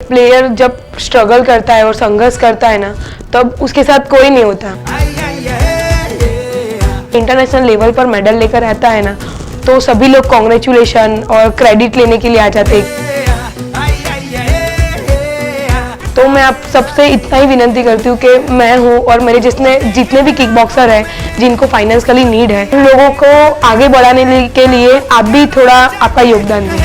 Player जब struggle करता है और संघर्ष करता है ना, तब उसके साथ कोई नहीं होता। इंटरनेशनल लेवल पर मेडल लेकर आता है ना, तो सभी लोग कॉन्ग्रेचुलेशन और क्रेडिट लेने के लिए आ जाते हैं। तो मैं आप सबसे इतना ही विनती करती हूँ कि मैं हूँ और मेरे जितने भी किक बॉक्सर हैं जिनको फाइनेंशियली नीड है, उन लोगों को आगे बढ़ाने के लिए आप भी थोड़ा आपका योगदान दें।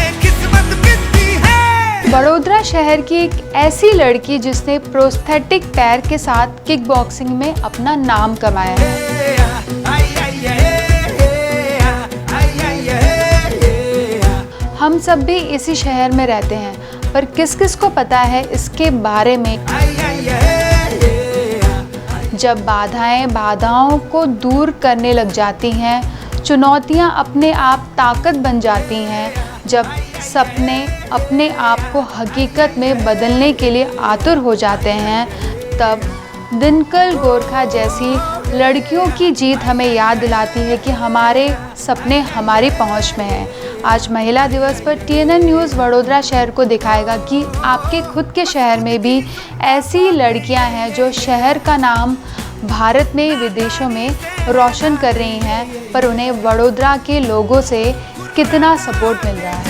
बड़ोदरा शहर की एक ऐसी लड़की जिसने प्रोस्थेटिक पैर के साथ किक बॉक्सिंग में अपना नाम कमाया है। हम सब भी इसी शहर में रहते हैं, पर किस किस को पता है इसके बारे में। जब बाधाओं को दूर करने लग जाती हैं, चुनौतियां अपने आप ताकत बन जाती हैं, जब सपने अपने आप को हकीकत में बदलने के लिए आतुर हो जाते हैं, तब दिनकर गोरखा जैसी लड़कियों की जीत हमें याद दिलाती है कि हमारे सपने हमारी पहुंच में हैं। आज महिला दिवस पर TNN न्यूज़ वडोदरा शहर को दिखाएगा कि आपके खुद के शहर में भी ऐसी लड़कियां हैं जो शहर का नाम भारत में विदेशों में रोशन कर रही हैं, पर उन्हें वडोदरा के लोगों से कितना सपोर्ट मिल रहा है।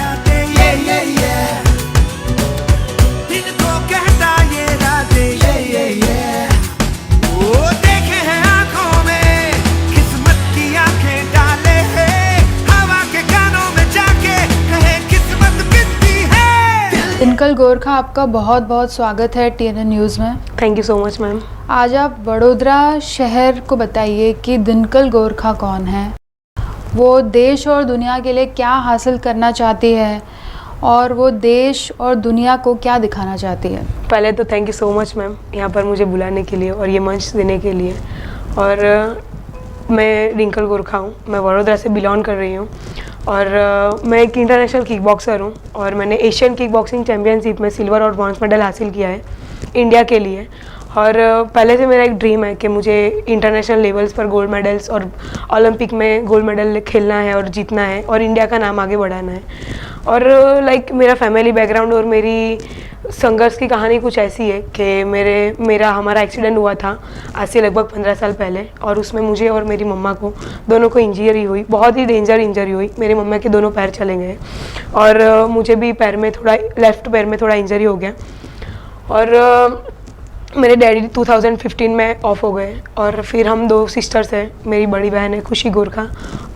दिनकर गोरखा, आपका बहुत बहुत स्वागत है TNN न्यूज़ में। Thank you so much ma'am. आज आप वडोदरा शहर को बताइए कि दिनकर गोरखा कौन है, वो देश और दुनिया के लिए क्या हासिल करना चाहती है और वो देश और दुनिया को क्या दिखाना चाहती है। पहले तो thank you so much ma'am यहाँ पर मुझे बुलाने के लिए और ये मंच देने के लिए। और मैं दिनकर गोरखा हूँ, मैं वडोदरा से बिलोंग कर रही हूँ और मैं एक इंटरनेशनल किक बॉक्सर हूँ और मैंने एशियन किक बॉक्सिंग चैम्पियनशिप में सिल्वर और ब्रॉन्ज मेडल हासिल किया है इंडिया के लिए। और पहले से मेरा एक ड्रीम है कि मुझे इंटरनेशनल लेवल्स पर गोल्ड मेडल्स और ओलंपिक में गोल्ड मेडल खेलना है और जीतना है और इंडिया का नाम आगे बढ़ाना है। और मेरा फैमिली बैकग्राउंड और मेरी संघर्ष की कहानी कुछ ऐसी है कि हमारा एक्सीडेंट हुआ था आज से लगभग 15 साल पहले और उसमें मुझे और मेरी मम्मा को दोनों को इंजरी हुई, बहुत ही डेंजर इंजरी हुई। मेरी मम्मा के दोनों पैर चले गए और मुझे भी लेफ्ट पैर में थोड़ा इंजरी हो गया। और मेरे डैडी 2015 में ऑफ हो गए और फिर हम 2 सिस्टर्स हैं, मेरी बड़ी बहन है खुशी गोरखा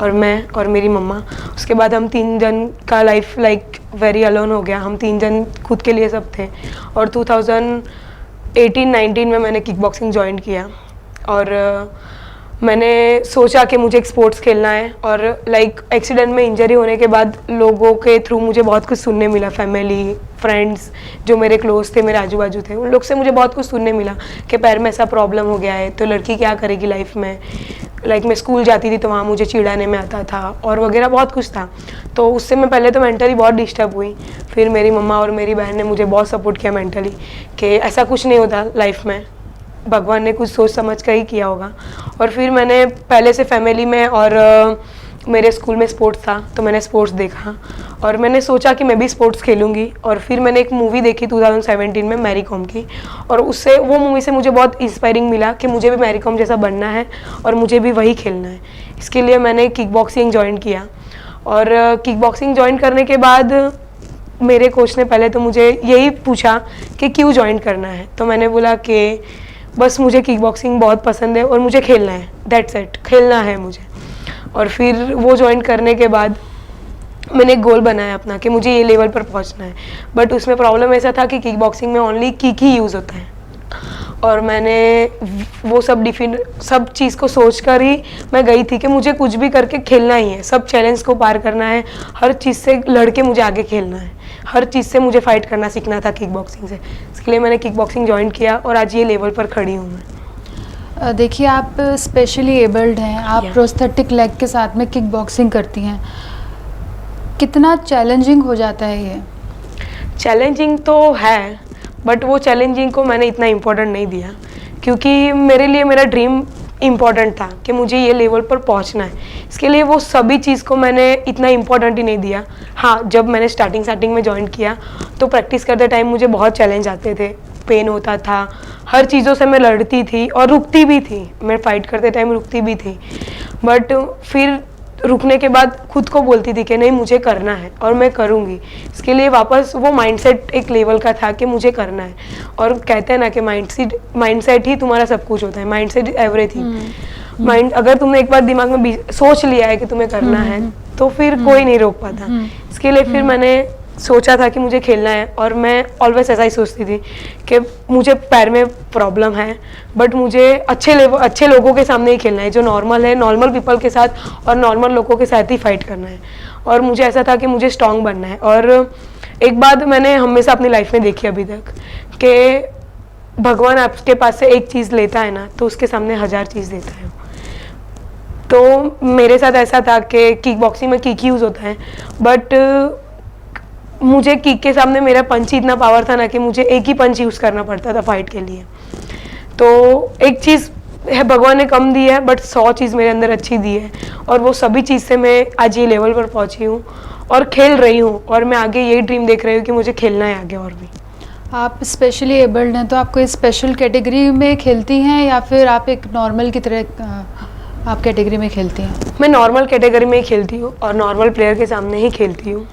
और मैं और मेरी मम्मा। उसके बाद हम 3 जन का लाइफ वेरी अलोन हो गया, हम 3 जन खुद के लिए सब थे। और 2018-19 में मैंने किक बॉक्सिंग ज्वाइन किया और मैंने सोचा कि मुझे एक स्पोर्ट्स खेलना है। और एक्सीडेंट में इंजरी होने के बाद लोगों के थ्रू मुझे बहुत कुछ सुनने मिला, फैमिली फ्रेंड्स जो मेरे क्लोज थे, मेरे आजू बाजू थे, उन लोग से मुझे बहुत कुछ सुनने मिला कि पैर में ऐसा प्रॉब्लम हो गया है तो लड़की क्या करेगी लाइफ में। मैं स्कूल जाती थी तो वहाँ मुझे चिढ़ाने में आता था और वगैरह बहुत कुछ था। तो उससे मैं पहले तो मेंटली बहुत डिस्टर्ब हुई। फिर मेरी मम्मा और मेरी बहन ने मुझे बहुत सपोर्ट किया मेंटली कि ऐसा कुछ नहीं होता लाइफ में, भगवान ने कुछ सोच समझ कर ही किया होगा। और फिर मैंने पहले से फैमिली में और मेरे स्कूल में स्पोर्ट्स था तो मैंने स्पोर्ट्स देखा और मैंने सोचा कि मैं भी स्पोर्ट्स खेलूँगी। और फिर मैंने एक मूवी देखी 2017 में मैरी कॉम की और वो मूवी से मुझे बहुत इंस्पायरिंग मिला कि मुझे भी मैरी कॉम जैसा बनना है और मुझे भी वही खेलना है। इसके लिए मैंने किक बॉक्सिंग ज्वाइन किया और किक बॉक्सिंग ज्वाइन करने के बाद मेरे कोच ने पहले तो मुझे यही पूछा कि क्यों ज्वाइन करना है, तो मैंने बोला कि बस मुझे किक बॉक्सिंग बहुत पसंद है और मुझे खेलना है, दैट्स इट, खेलना है मुझे। और फिर वो ज्वाइन करने के बाद मैंने एक गोल बनाया अपना कि मुझे ये लेवल पर पहुंचना है। बट उसमें प्रॉब्लम ऐसा था कि किक बॉक्सिंग में ओनली किक ही यूज़ होता है और मैंने वो सब चीज़ को सोच कर ही मैं गई थी कि मुझे कुछ भी करके खेलना ही है, सब चैलेंज को पार करना है, हर चीज़ से लड़के मुझे आगे खेलना है, हर चीज़ से मुझे फाइट करना सीखना था किक बॉक्सिंग से। इसके लिए मैंने किक बॉक्सिंग ज्वाइन किया और आज ये लेवल पर खड़ी हूँ मैं। देखिए, आप स्पेशली एबल्ड हैं, आप प्रोस्थेटिक लेग के साथ में किक बॉक्सिंग करती हैं, कितना चैलेंजिंग हो जाता है ये? चैलेंजिंग तो है बट वो चैलेंजिंग को मैंने इतना इम्पोर्टेंट नहीं दिया क्योंकि मेरे लिए मेरा ड्रीम इम्पॉर्टेंट था कि मुझे ये लेवल पर पहुंचना है। इसके लिए वो सभी चीज़ को मैंने इतना इम्पोर्टेंट ही नहीं दिया। हाँ, जब मैंने स्टार्टिंग में ज्वाइन किया तो प्रैक्टिस करते टाइम मुझे बहुत चैलेंज आते थे, पेन होता था, हर चीज़ों से मैं लड़ती थी और रुकती भी थी। मैं फाइट करते टाइम रुकती भी थी, बट फिर रुकने के बाद खुद को बोलती थी कि नहीं, मुझे करना है और मैं करूँगी। इसके लिए वापस वो माइंडसेट एक लेवल का था कि मुझे करना है। और कहते हैं ना कि माइंडसेट ही तुम्हारा सब कुछ होता है, माइंडसेट इज एवरीथिंग। माइंड अगर तुमने एक बार दिमाग में सोच लिया है कि तुम्हें करना है तो फिर कोई नहीं रोक पाता। इसके लिए फिर मैंने सोचा था कि मुझे खेलना है, और मैं ऑलवेज ऐसा ही सोचती थी कि मुझे पैर में प्रॉब्लम है, बट मुझे अच्छे लोगों के सामने ही खेलना है, जो नॉर्मल है, नॉर्मल पीपल के साथ और नॉर्मल लोगों के साथ ही फाइट करना है। और मुझे ऐसा था कि मुझे स्ट्रांग बनना है। और एक बात मैंने हमेशा अपनी लाइफ में देखी अभी तक कि भगवान आपके पास से एक चीज़ लेता है ना, तो उसके सामने 1000 चीज़ देता है। तो मेरे साथ ऐसा था कि किक बॉक्सिंग में किक यूज़ होता है, बट मुझे किक के सामने मेरा पंच ही इतना पावर था ना कि मुझे एक ही पंच यूज़ करना पड़ता था फाइट के लिए। तो एक चीज़ है भगवान ने कम दी है, बट 100 चीज़ मेरे अंदर अच्छी दी है, और वो सभी चीज़ से मैं आज ये लेवल पर पहुंची हूँ और खेल रही हूँ। और मैं आगे यही ड्रीम देख रही हूँ कि मुझे खेलना है आगे और भी। आप स्पेशली एबल्ड हैं, तो आप कोई स्पेशल कैटेगरी में खेलती हैं या फिर आप एक नॉर्मल की तरह आप कैटेगरी में खेलती हैं? मैं नॉर्मल कैटेगरी में ही खेलती हूँ और नॉर्मल प्लेयर के सामने ही खेलती हूँ,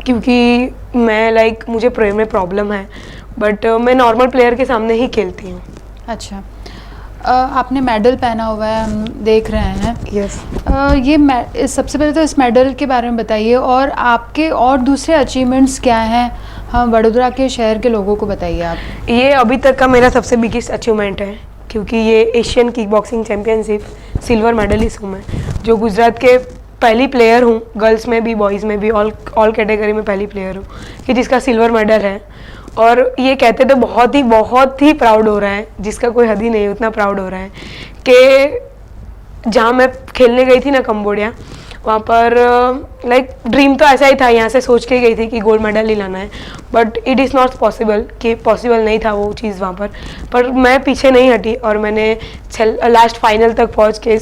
क्योंकि मैं मुझे प्रेयर में प्रॉब्लम है, बट मैं नॉर्मल प्लेयर के सामने ही खेलती हूँ। अच्छा, आपने मेडल पहना हुआ है, हम देख रहे हैं। यस। सबसे पहले तो इस मेडल के बारे में बताइए, और आपके और दूसरे अचीवमेंट्स क्या हैं, हम वडोदरा के शहर के लोगों को बताइए आप। ये अभी तक का मेरा सबसे बिगेस्ट अचीवमेंट है, क्योंकि ये Asian kick boxing championship silver medallist हूँ मैं, जो गुजरात के पहली प्लेयर हूँ, गर्ल्स में भी बॉयज़ में भी ऑल कैटेगरी में पहली प्लेयर हूँ कि जिसका सिल्वर मेडल है। और ये कहते तो बहुत ही प्राउड हो रहा है, जिसका कोई हद ही नहीं, उतना प्राउड हो रहा है कि जहाँ मैं खेलने गई थी ना कंबोडिया, वहाँ पर ड्रीम तो ऐसा ही था, यहाँ से सोच के गई थी कि गोल्ड मेडल ही लाना है, but it is not possible, कि पॉसिबल नहीं था वो चीज़ वहाँ पर मैं पीछे नहीं हटी और मैंने लास्ट फाइनल तक पहुँच के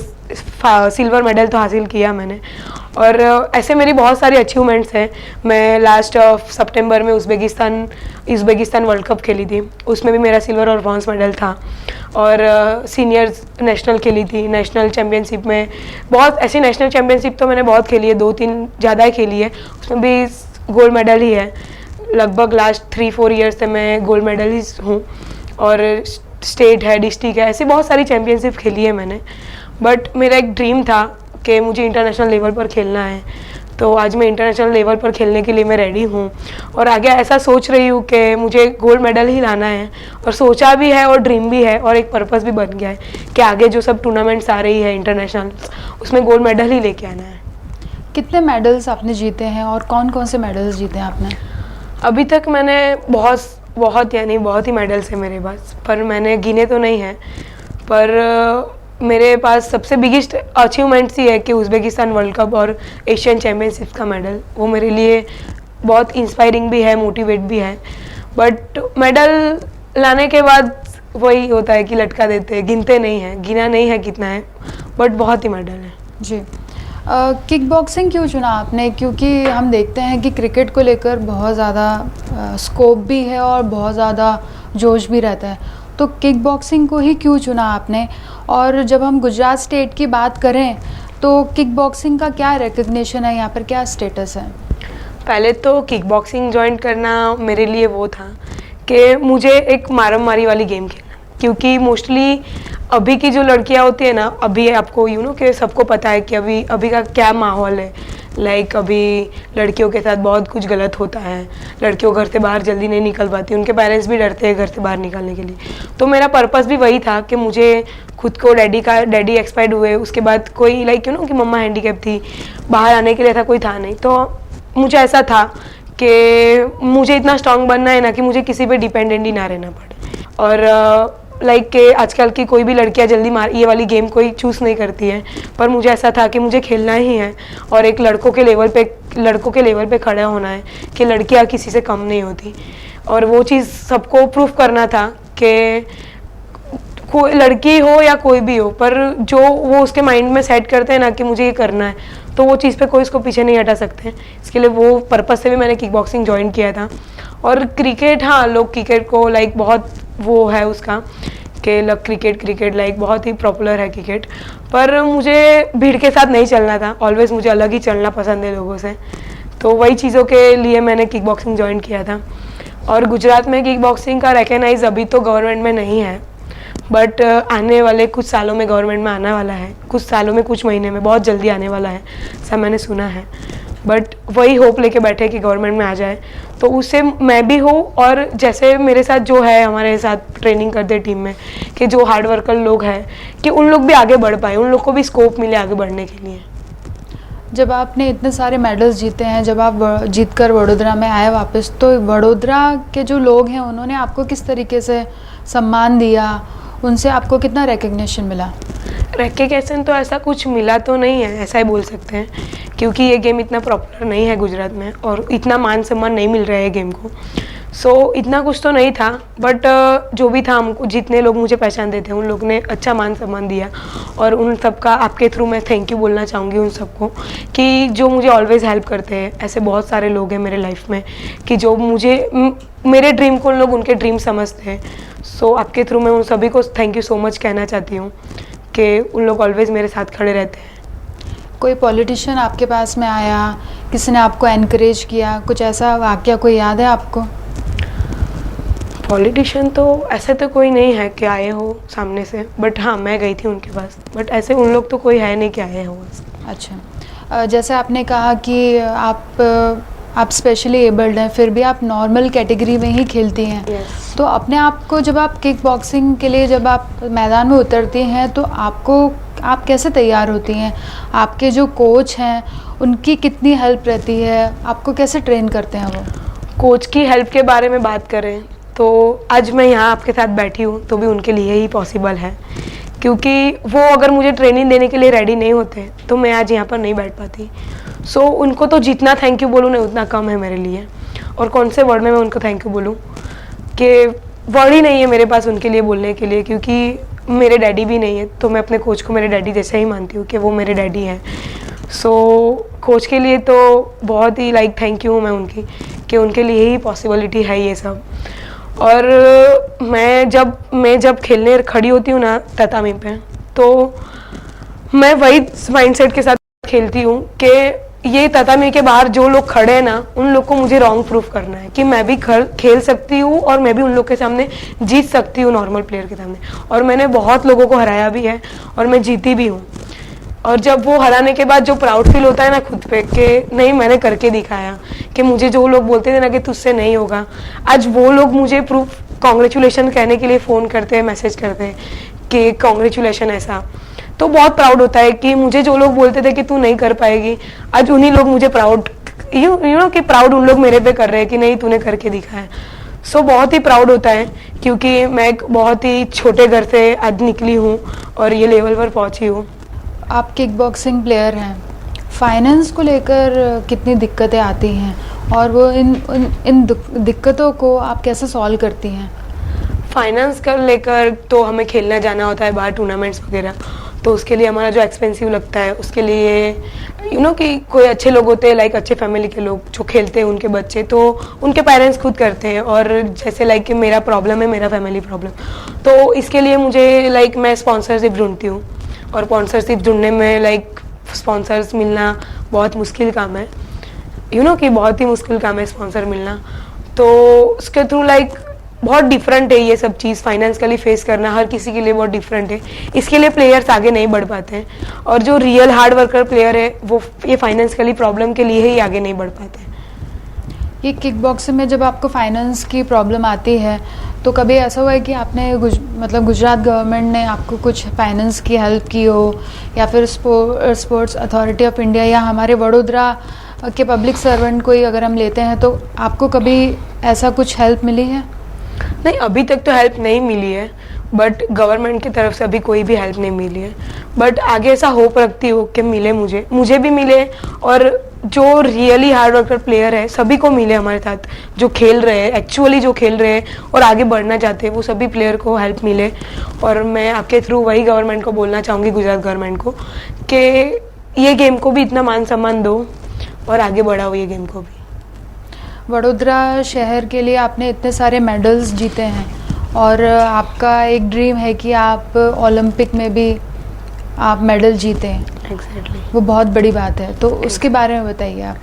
सिल्वर मेडल तो हासिल किया मैंने। और ऐसे मेरी बहुत सारी अचीवमेंट्स हैं। मैं लास्ट सितंबर में उज़्बेकिस्तान वर्ल्ड कप खेली थी, उसमें भी मेरा सिल्वर और ब्रॉन्ज मेडल था। और सीनियर्स नेशनल खेली थी, नेशनल चैम्पियनशिप में बहुत ऐसी नेशनल चैम्पियनशिप तो मैंने बहुत खेली है, 2-3 ज़्यादा ही खेली है, उसमें भी गोल्ड मेडल ही है। लगभग लास्ट 3-4 ईयर्स से मैं गोल्ड मेडलिस्ट हूँ, और स्टेट है, डिस्ट्रिक्ट है, ऐसी बहुत सारी चैम्पियनशिप खेली है मैंने। बट मेरा एक ड्रीम था कि मुझे इंटरनेशनल लेवल पर खेलना है, तो आज मैं इंटरनेशनल लेवल पर खेलने के लिए मैं रेडी हूँ, और आगे ऐसा सोच रही हूँ कि मुझे गोल्ड मेडल ही लाना है, और सोचा भी है और ड्रीम भी है, और एक पर्पस भी बन गया है कि आगे जो सब टूर्नामेंट्स आ रही है इंटरनेशनल, उसमें गोल्ड मेडल ही लेके आना है। कितने मेडल्स आपने जीते हैं और कौन कौन से मेडल्स जीते हैं आपने? अभी तक मैंने बहुत ही मेडल्स हैं मेरे पास, पर मैंने गिने तो नहीं हैं, पर मेरे पास सबसे बिगेस्ट अचीवमेंट्स ही है कि उज़्बेकिस्तान वर्ल्ड कप और एशियन चैम्पियनशिप का मेडल, वो मेरे लिए बहुत इंस्पायरिंग भी है, मोटिवेट भी है। बट मेडल लाने के बाद वही होता है कि लटका देते हैं, गिनते नहीं हैं, गिना नहीं है कितना है, बट बहुत ही मेडल है। जी, किक बॉक्सिंग क्यों चुना आपने? क्योंकि हम देखते हैं कि क्रिकेट को लेकर बहुत ज़्यादा स्कोप भी है और बहुत ज़्यादा जोश भी रहता है, तो किक बॉक्सिंग को ही क्यों चुना आपने? और जब हम गुजरात स्टेट की बात करें तो किक बॉक्सिंग का क्या रिकग्निशन है, यहाँ पर क्या स्टेटस है? पहले तो किक बॉक्सिंग ज्वाइन करना मेरे लिए वो था कि मुझे एक मारम मारी वाली गेम खेलना, क्योंकि मोस्टली अभी की जो लड़कियां होती है ना, अभी आपको कि सबको पता है कि अभी का क्या माहौल है, अभी लड़कियों के साथ बहुत कुछ गलत होता है, लड़कियों घर से बाहर जल्दी नहीं निकल पाती, उनके पेरेंट्स भी डरते हैं घर से बाहर निकलने के लिए। तो मेरा पर्पस भी वही था कि मुझे खुद को डैडी एक्सपायर्ड हुए, उसके बाद कोई कि मम्मा हैंडीकैप थी, बाहर आने के लिए था कोई था नहीं, तो मुझे ऐसा था कि मुझे इतना स्ट्रांग बनना है ना कि मुझे किसी पे डिपेंडेंट ही ना रहना पड़े। और कि आजकल की कोई भी लड़कियां जल्दी ये वाली गेम कोई चूज़ नहीं करती है, पर मुझे ऐसा था कि मुझे खेलना ही है और एक लड़कों के लेवल पे खड़ा होना है कि लड़कियां किसी से कम नहीं होती, और वो चीज़ सबको प्रूफ करना था कि कोई लड़की हो या कोई भी हो, पर जो वो उसके माइंड में सेट करते हैं ना कि मुझे ये करना है, तो वो चीज़ पे कोई इसको पीछे नहीं हटा सकते हैं। इसके लिए वो पर्पज़ से भी मैंने किक बॉक्सिंग ज्वाइन किया था। और क्रिकेट, हाँ, लोग क्रिकेट को लाइक बहुत वो है उसका कि क्रिकेट लाइक बहुत ही पॉपुलर है क्रिकेट, पर मुझे भीड़ के साथ नहीं चलना था। ऑलवेज मुझे अलग ही चलना पसंद है लोगों से, तो वही चीज़ों के लिए मैंने किक बॉक्सिंग ज्वाइन किया था। और गुजरात में किक बॉक्सिंग का रिकॉग्नाइज अभी तो गवर्नमेंट में नहीं है, बट आने वाले कुछ सालों में गवर्नमेंट में आने वाला है, कुछ सालों में, कुछ महीने में, बहुत जल्दी आने वाला है, ऐसा मैंने सुना है। बट वही होप लेके बैठे कि गवर्नमेंट में आ जाए, तो उससे मैं भी हूँ और जैसे मेरे साथ जो है, हमारे साथ ट्रेनिंग करते टीम में, कि जो हार्ड वर्कर लोग हैं, कि उन लोग भी आगे बढ़ पाए, उन लोग को भी स्कोप मिले आगे बढ़ने के लिए। जब आपने इतने सारे मेडल्स जीते हैं, जब आप जीत कर वडोदरा में आए वापस, तो वडोदरा के जो लोग हैं उन्होंने आपको किस तरीके से सम्मान दिया, उनसे आपको कितना रिकग्निशन मिला? रिकग्निशन तो ऐसा कुछ मिला तो नहीं है, ऐसा ही बोल सकते हैं, क्योंकि ये गेम इतना पॉपुलर नहीं है गुजरात में और इतना मान सम्मान नहीं मिल रहा है गेम को। सो इतना कुछ तो नहीं था, बट जो भी था, हमको जितने लोग मुझे पहचानते थे उन लोग ने अच्छा मान सम्मान दिया, और उन सबका आपके थ्रू मैं थैंक यू बोलना चाहूँगी उन सबको, कि जो मुझे ऑलवेज़ हेल्प करते हैं। ऐसे बहुत सारे लोग हैं मेरे लाइफ में कि जो मुझे मेरे ड्रीम को उन लोग उनके ड्रीम समझते हैं। सो आपके थ्रू मैं उन सभी को थैंक यू सो मच कहना चाहती हूँ कि उन लोग ऑलवेज़ मेरे साथ खड़े रहते हैं। कोई पॉलिटिशियन आपके पास में आया, किसी ने आपको एनकरेज किया, कुछ ऐसा वाकया कोई याद है आपको? पॉलिटिशियन तो ऐसे तो कोई नहीं है कि आए हो सामने से, बट हाँ, मैं गई थी उनके पास, बट ऐसे उन लोग तो कोई है नहीं कि आए हो बस। अच्छा, जैसे आपने कहा कि आप स्पेशली एबल्ड हैं, फिर भी आप नॉर्मल कैटेगरी में ही खेलती हैं। Yes. तो अपने आप को जब आप किक बॉक्सिंग के लिए जब आप मैदान में उतरती हैं, तो आप कैसे तैयार होती हैं? आपके जो कोच हैं उनकी कितनी हेल्प रहती है? आपको कैसे ट्रेन करते हैं वो? कोच की हेल्प के बारे में बात करें तो आज मैं यहाँ आपके साथ बैठी हूँ तो भी उनके लिए ही पॉसिबल है, क्योंकि वो अगर मुझे ट्रेनिंग देने के लिए रेडी नहीं होते तो मैं आज यहाँ पर नहीं बैठ पाती। सो उनको तो जितना थैंक यू बोलूँ ना उतना कम है मेरे लिए, और कौन से वर्ड में मैं उनको थैंक यू बोलूँ कि वर्ड ही नहीं है मेरे पास उनके लिए बोलने के लिए, क्योंकि मेरे डैडी भी नहीं है, तो मैं अपने कोच को मेरे डैडी जैसे ही मानती हूँ कि वो मेरे डैडी हैं। सो कोच के लिए तो बहुत ही लाइक थैंक यू हूँ मैं उनकी, कि उनके लिए ही पॉसिबिलिटी है ये सब। और मैं जब खेलने खड़ी होती हूँ ना ततामी पे, तो मैं वही माइंडसेट के साथ खेलती हूँ कि ये ततामी के बाहर जो लोग खड़े हैं ना, उन लोग को मुझे रॉन्ग प्रूफ करना है कि मैं भी खेल सकती हूँ और मैं भी उन लोग के सामने जीत सकती हूँ, नॉर्मल प्लेयर के सामने। और मैंने बहुत लोगों को हराया भी है और मैं जीती भी हूँ। और जब वो हराने के बाद जो प्राउड फील होता है ना खुद पे कि नहीं, मैंने करके दिखाया, कि मुझे जो लोग बोलते थे ना कि तुझसे नहीं होगा, आज वो लोग मुझे प्रूफ कॉन्ग्रेचुलेशन कहने के लिए फ़ोन करते हैं, मैसेज करते हैं कि कॉन्ग्रेचुलेशन ऐसा। तो बहुत प्राउड होता है कि मुझे जो लोग बोलते थे कि तू नहीं कर पाएगी, आज उन्हीं लोग मुझे प्राउड यू नो कि प्राउड उन लोग मेरे पे कर रहे हैं कि नहीं तूने करके दिखाया। सो बहुत ही प्राउड होता है, क्योंकि मैं एक बहुत ही छोटे घर से आज निकली हूँ और ये लेवल पर पहुँची हूँ। आप किक बॉक्सिंग प्लेयर हैं, फाइनेंस को लेकर कितनी दिक्कतें आती हैं और वो इन दिक्कतों को आप कैसे सॉल्व करती हैं? फाइनेंस कर लेकर तो हमें खेलना जाना होता है बाहर टूर्नामेंट्स वगैरह, तो उसके लिए हमारा जो एक्सपेंसिव लगता है उसके लिए कि कोई अच्छे लोग होते हैं, लाइक अच्छे फैमिली के लोग जो खेलते हैं उनके बच्चे, तो उनके पेरेंट्स खुद करते हैं। और जैसे लाइक कि मेरा प्रॉब्लम है, मेरा फैमिली प्रॉब्लम, तो इसके लिए मुझे लाइक मैं स्पॉन्सरशिप ढूंढती हूँ, और स्पॉन्सरशिप ढूंढने में लाइक स्पॉन्सर्स मिलना बहुत मुश्किल काम है, कि बहुत ही मुश्किल काम है स्पॉन्सर मिलना। तो उसके थ्रू लाइक बहुत डिफरेंट है ये सब चीज़, फाइनेंशियली फेस करना हर किसी के लिए बहुत डिफरेंट है। इसके लिए प्लेयर्स आगे नहीं बढ़ पाते हैं, और जो रियल हार्ड वर्कर प्लेयर है वो ये फाइनेंशियली प्रॉब्लम के लिए ही आगे नहीं बढ़ पाते हैं। ये किक बॉक्सिंग में जब आपको फाइनेंस की प्रॉब्लम आती है तो कभी ऐसा हुआ है कि आपने गुजरात गवर्नमेंट ने आपको कुछ फाइनेंस की हेल्प की हो, या फिर स्पोर्ट्स अथॉरिटी ऑफ इंडिया या हमारे वडोदरा के पब्लिक सर्वेंट कोई अगर हम लेते हैं, तो आपको कभी ऐसा कुछ हेल्प मिली है? नहीं, अभी तक तो हेल्प नहीं मिली है, बट गवर्नमेंट की तरफ से अभी कोई भी हेल्प नहीं मिली है। बट आगे ऐसा होप रखती हूँ कि मिले, मुझे भी मिले, और जो रियली हार्ड वर्कर प्लेयर है सभी को मिले हमारे साथ, जो खेल रहे हैं एक्चुअली, जो खेल रहे हैं और आगे बढ़ना चाहते हैं, वो सभी प्लेयर को हेल्प मिले। और मैं आपके थ्रू वही गवर्नमेंट को बोलना चाहूँगी, गुजरात गवर्नमेंट को, कि ये गेम को भी इतना मान सम्मान दो और आगे बढ़ाओ ये गेम को भी। वडोदरा शहर के लिए आपने इतने सारे मेडल्स जीते हैं और आपका एक ड्रीम है कि आप ओलंपिक में भी आप मेडल जीते हैं। एग्जैक्टली वो बहुत बड़ी बात है, तो उसके बारे में बताइए आप।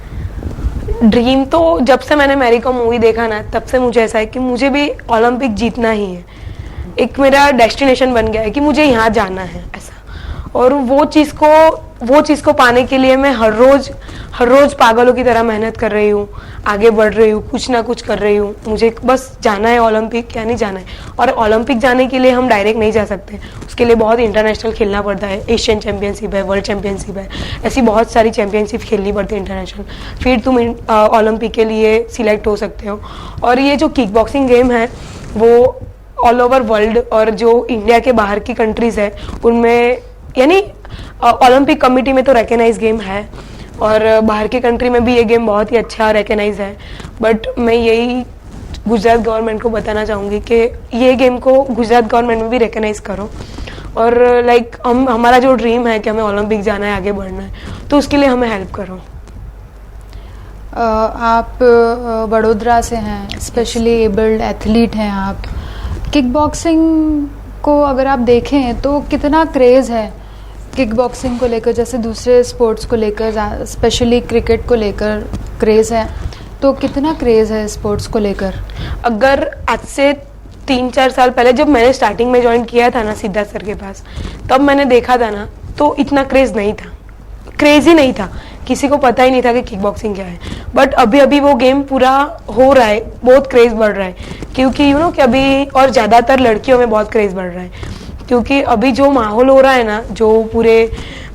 ड्रीम तो जब से मैंने मैरी कॉम मूवी देखा ना, तब से मुझे ऐसा है कि मुझे भी ओलंपिक जीतना ही है। एक मेरा डेस्टिनेशन बन गया है कि मुझे यहाँ जाना है ऐसा। और वो चीज़ को पाने के लिए मैं हर रोज पागलों की तरह मेहनत कर रही हूँ, आगे बढ़ रही हूँ, कुछ ना कुछ कर रही हूँ। मुझे बस जाना है ओलंपिक, या नहीं जाना है। और ओलंपिक जाने के लिए हम डायरेक्ट नहीं जा सकते, उसके लिए बहुत इंटरनेशनल खेलना पड़ता है। एशियन चैंपियनशिप है, वर्ल्ड चैंपियनशिप है, ऐसी बहुत सारी चैंपियनशिप खेलनी पड़ती है इंटरनेशनल, फिर तुम ओलंपिक के लिए सिलेक्ट हो सकते हो। और ये जो किक बॉक्सिंग गेम है वो ऑल ओवर वर्ल्ड और जो इंडिया के बाहर की कंट्रीज है उनमें, यानी ओलंपिक कमेटी में तो रिकॉग्नाइज गेम है और बाहर की कंट्री में भी ये गेम बहुत ही अच्छा रिकॉग्नाइज है। बट मैं यही गुजरात गवर्नमेंट को बताना चाहूँगी कि ये गेम को गुजरात गवर्नमेंट में भी रिकॉग्नाइज करो। और लाइक हमारा जो ड्रीम है कि हमें ओलंपिक जाना है, आगे बढ़ना है, तो उसके लिए हमें हेल्प करो। आप वडोदरा से हैं, स्पेशली एबल्ड एथलीट हैं आप। किक बॉक्सिंग को अगर आप देखें तो कितना क्रेज़ है किक बॉक्सिंग को लेकर, जैसे दूसरे स्पोर्ट्स को लेकर, स्पेशली क्रिकेट को लेकर क्रेज़ है, तो कितना क्रेज़ है स्पोर्ट्स को लेकर? अगर आज से 3-4 साल पहले जब मैंने स्टार्टिंग में ज्वाइन किया था ना सिद्धार्थ सर के पास, तब मैंने देखा था ना, तो इतना क्रेज़ नहीं था, क्रेज़ ही नहीं था, किसी को पता ही नहीं था कि किक बॉक्सिंग क्या है। बट अभी अभी वो गेम पूरा हो रहा है, बहुत क्रेज़ बढ़ रहा है, क्योंकि कि अभी और ज़्यादातर लड़कियों में बहुत क्रेज़ बढ़ रहा है। क्योंकि अभी जो माहौल हो रहा है ना, जो पूरे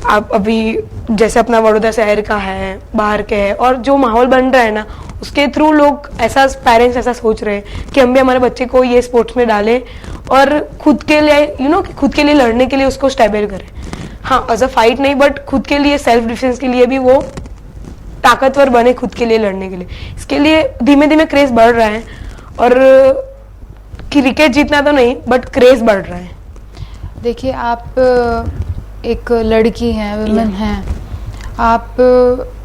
आप अभी जैसे अपना वडोदरा शहर का है, बाहर के है, और जो माहौल बन रहा है ना, उसके थ्रू लोग ऐसा, पेरेंट्स ऐसा सोच रहे हैं कि हम भी हमारे बच्चे को ये स्पोर्ट्स में डालें और खुद के लिए खुद के लिए लड़ने के लिए उसको स्टेबल करें। हाँ, एज अ फाइट नहीं, बट खुद के लिए, सेल्फ डिफेंस के लिए भी वो ताकतवर बने खुद के लिए लड़ने के लिए। इसके लिए धीमे धीमे क्रेज बढ़ रहा है और क्रिकेट जीतना तो नहीं, बट क्रेज बढ़ रहा है। देखिए, आप एक लड़की हैं, वुमेन हैं, आप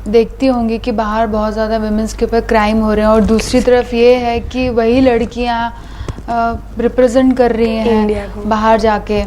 देखती होंगी कि बाहर बहुत ज़्यादा वुमेन्स के ऊपर क्राइम हो रहे हैं और दूसरी तरफ ये है कि वही लड़कियां रिप्रेजेंट कर रही हैं इंडिया को बाहर जाके।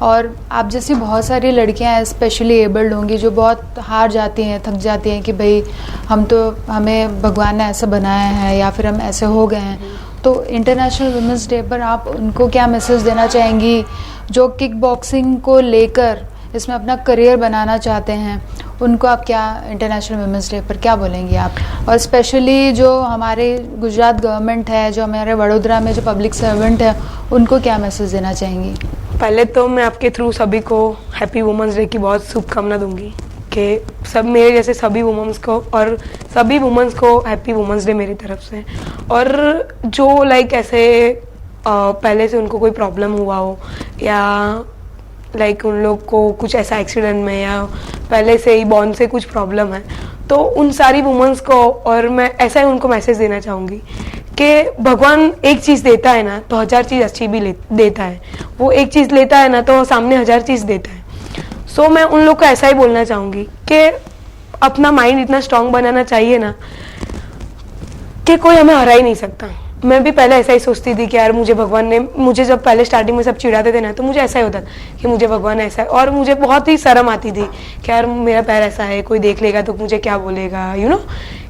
और आप जैसी बहुत सारी लड़कियां हैं, स्पेशली एबल्ड होंगी, जो बहुत हार जाती हैं, थक जाती हैं कि भाई हमें भगवान ने ऐसा बनाया है या फिर हम ऐसे हो गए हैं। तो इंटरनेशनल वुमेंस डे पर आप उनको क्या मैसेज देना चाहेंगी जो किक बॉक्सिंग को लेकर इसमें अपना करियर बनाना चाहते हैं? उनको आप क्या इंटरनेशनल वुमेंस डे पर क्या बोलेंगी आप? और स्पेशली जो हमारे गुजरात गवर्नमेंट है, जो हमारे वडोदरा में जो पब्लिक सर्वेंट है, उनको क्या मैसेज देना चाहेंगी? पहले तो मैं आपके थ्रू सभी को हैप्पी वुमेंस डे की बहुत शुभकामना दूंगी कि सब मेरे जैसे सभी वुमेंस को, और सभी वुमेंस को हैप्पी वुमेंस डे मेरी तरफ से। और जो लाइक ऐसे पहले से उनको कोई प्रॉब्लम हुआ हो या लाइक उन लोग को कुछ ऐसा एक्सीडेंट में या पहले से ही बॉर्न से कुछ प्रॉब्लम है, तो उन सारी वुमेंस को, और मैं ऐसा ही उनको मैसेज देना चाहूँगी कि भगवान एक चीज़ देता है ना तो 1000 चीज़ अच्छी भी देता है, वो एक चीज़ लेता है ना तो सामने 1000 चीज़ देता है। सो मैं उन लोग को ऐसा ही बोलना चाहूँगी कि अपना माइंड इतना स्ट्रांग बनाना चाहिए ना कि कोई हमें हरा ही नहीं सकता। मैं भी पहले ऐसा ही सोचती थी कि यार मुझे जब पहले स्टार्टिंग में सब चिढ़ाते थे ना, तो मुझे ऐसा ही होता कि मुझे भगवान ऐसा है, और मुझे बहुत ही शर्म आती थी कि यार मेरा पैर ऐसा है, कोई देख लेगा तो मुझे क्या बोलेगा,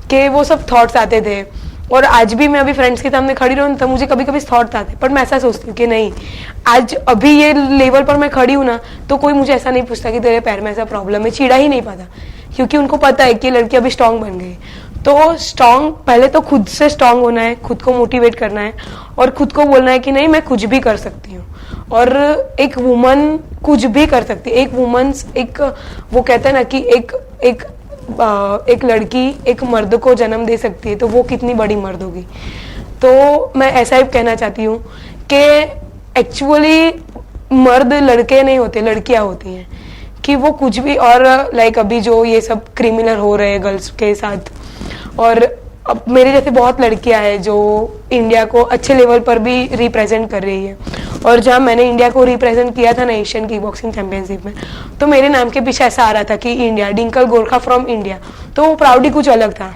कि वो सब थॉट्स आते थे। और आज भी मैं अभी फ्रेंड्स के सामने खड़ी रहूँ तो मुझे कभी कभी थॉट्स आते, पर मैं ऐसा सोचती हूँ कि नहीं, आज अभी ये लेवल पर मैं खड़ी हूँ ना, तो कोई मुझे ऐसा नहीं पूछता कि तेरे पैर में ऐसा प्रॉब्लम है, चिढ़ा ही नहीं पाता, क्योंकि उनको पता है कि लड़की अभी स्ट्रांग बन गई। तो स्ट्रांग पहले तो खुद से स्ट्रांग होना है, खुद को मोटिवेट करना है और खुद को बोलना है कि नहीं, मैं कुछ भी कर सकती हूँ। और एक वुमन कुछ भी कर सकती है। एक वुमन, एक वो कहते हैं ना कि एक लड़की एक मर्द को जन्म दे सकती है, तो वो कितनी बड़ी मर्द होगी। तो मैं ऐसा ही कहना चाहती हूँ कि एक्चुअली मर्द लड़के नहीं होते, लड़कियाँ होती हैं, कि वो कुछ भी, और लाइक अभी जो ये सब क्रिमिनल हो रहे हैं गर्ल्स के साथ, और अब मेरे जैसे बहुत लड़कियां हैं जो इंडिया को अच्छे लेवल पर भी रिप्रेजेंट कर रही है। और जहाँ मैंने इंडिया को रिप्रेजेंट किया था ना एशियन किक बॉक्सिंग चैंपियनशिप में, तो मेरे नाम के पीछे ऐसा आ रहा था कि India, Dinkal Gorkha from India. तो वो प्राउड ही कुछ अलग था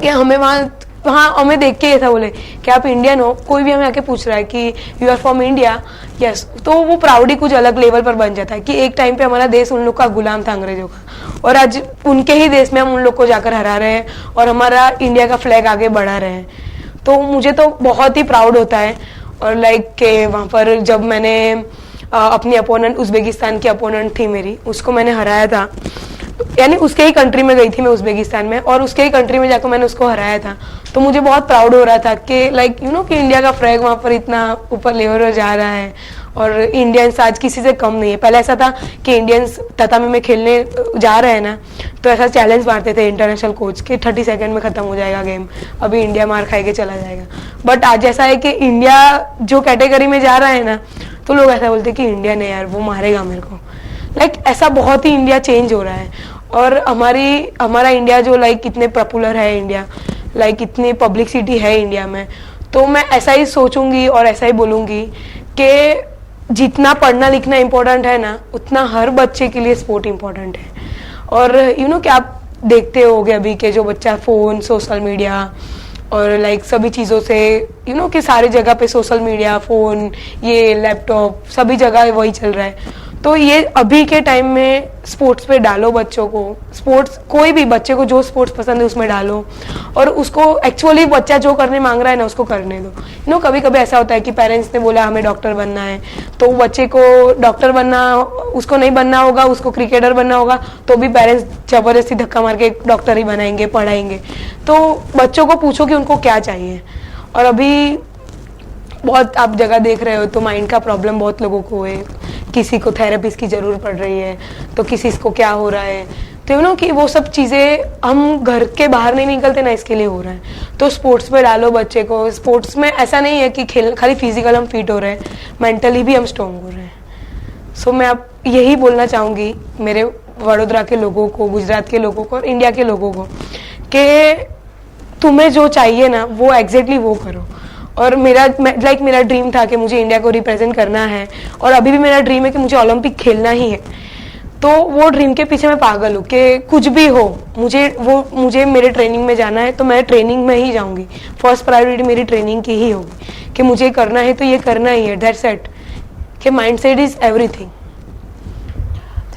कि हमें वहाँ हमें देख के ऐसा बोले कि आप इंडियन हो, कोई भी हमें आके पूछ रहा है कि you are from India, yes, तो वो प्राउड ही कुछ अलग लेवल पर बन जाता है कि एक टाइम पे हमारा देश उन लोग का गुलाम था, अंग्रेजों का, और आज उनके ही देश में हम उन लोग को जाकर हरा रहे हैं और हमारा इंडिया का फ्लैग आगे बढ़ा रहे हैं। तो मुझे तो बहुत ही प्राउड होता है। और लाइक के वहाँ पर जब मैंने अपनी अपोनेंट, उज़्बेकिस्तान की अपोनेंट थी मेरी, उसको मैंने हराया था, यानी उसके ही कंट्री में गई थी मैं उज़्बेकिस्तान में, और उसके ही कंट्री में जाकर मैंने उसको हराया था। तो मुझे बहुत प्राउड हो रहा था कि लाइक यू नो कि इंडिया का फ्लैग वहाँ पर इतना ऊपर लेवल पर जा रहा है और इंडियंस आज किसी से कम नहीं है। पहले ऐसा था कि इंडियंस ततामी में खेलने जा रहे हैं ना, तो ऐसा चैलेंज मारते थे इंटरनेशनल कोच कि 30 सेकंड में खत्म हो जाएगा गेम, अभी इंडिया मार खाए के चला जाएगा। बट आज ऐसा है कि इंडिया जो कैटेगरी में जा रहा है ना, तो लोग ऐसा बोलते हैं कि इंडिया ने यार वो मारेगा मेरे को। लाइक ऐसा बहुत ही इंडिया चेंज हो रहा है। और हमारा इंडिया जो लाइक इतने पॉपुलर है, इंडिया लाइक इतनी पब्लिसिटी है इंडिया में, तो मैं ऐसा ही सोचूंगी और ऐसा ही बोलूंगी कि जितना पढ़ना लिखना इम्पोर्टेंट है ना, उतना हर बच्चे के लिए स्पोर्ट इम्पोर्टेंट है। और यू नो कि आप देखते होगे अभी के जो बच्चा फ़ोन, सोशल मीडिया और लाइक सभी चीज़ों से यू नो कि सारी जगह पे सोशल मीडिया, फ़ोन, ये लैपटॉप, सभी जगह वही चल रहा है। तो ये अभी के टाइम में स्पोर्ट्स पे डालो बच्चों को, स्पोर्ट्स कोई भी बच्चे को जो स्पोर्ट्स पसंद है उसमें डालो, और उसको एक्चुअली बच्चा जो करने मांग रहा है ना उसको करने दो। यू नो कभी कभी ऐसा होता है कि पेरेंट्स ने बोला हमें डॉक्टर बनना है, तो बच्चे को डॉक्टर बनना, उसको नहीं बनना होगा, उसको क्रिकेटर बनना होगा, तो भी पेरेंट्स जबरदस्ती धक्का मार के डॉक्टर ही बनाएंगे, पढ़ाएंगे। तो बच्चों को पूछो कि उनको क्या चाहिए। और अभी बहुत आप जगह देख रहे हो तो माइंड का प्रॉब्लम बहुत लोगों को है, किसी को थेरेपिस्ट की जरूरत पड़ रही है, तो किसी को क्या हो रहा है। तो यू नो कि वो सब चीज़ें हम घर के बाहर नहीं निकलते ना, इसके लिए हो रहा है। तो स्पोर्ट्स पे डालो बच्चे को। स्पोर्ट्स में ऐसा नहीं है कि खेल खाली फिजिकल हम फिट हो रहे हैं, मेंटली भी हम स्ट्रॉन्ग हो रहे हैं। सो मैं अब यही बोलना चाहूँगी मेरे वडोदरा के लोगों को, गुजरात के लोगों को और इंडिया के लोगों को कि तुम्हें जो चाहिए ना वो एग्जैक्टली वो करो। और मेरा ड्रीम था कि मुझे इंडिया को रिप्रेजेंट करना है, और अभी भी मेरा ड्रीम है कि मुझे ओलंपिक खेलना ही है। तो वो ड्रीम के पीछे मैं पागल हूँ कि कुछ भी हो, मुझे मेरे ट्रेनिंग में जाना है तो मैं ट्रेनिंग में ही जाऊँगी। फर्स्ट प्रायोरिटी मेरी ट्रेनिंग की ही होगी कि मुझे करना है तो ये करना ही है, दैट्स इट। कि mind set is everything.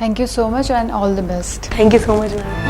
Thank you so much and all the best. Thank you so much ma'am.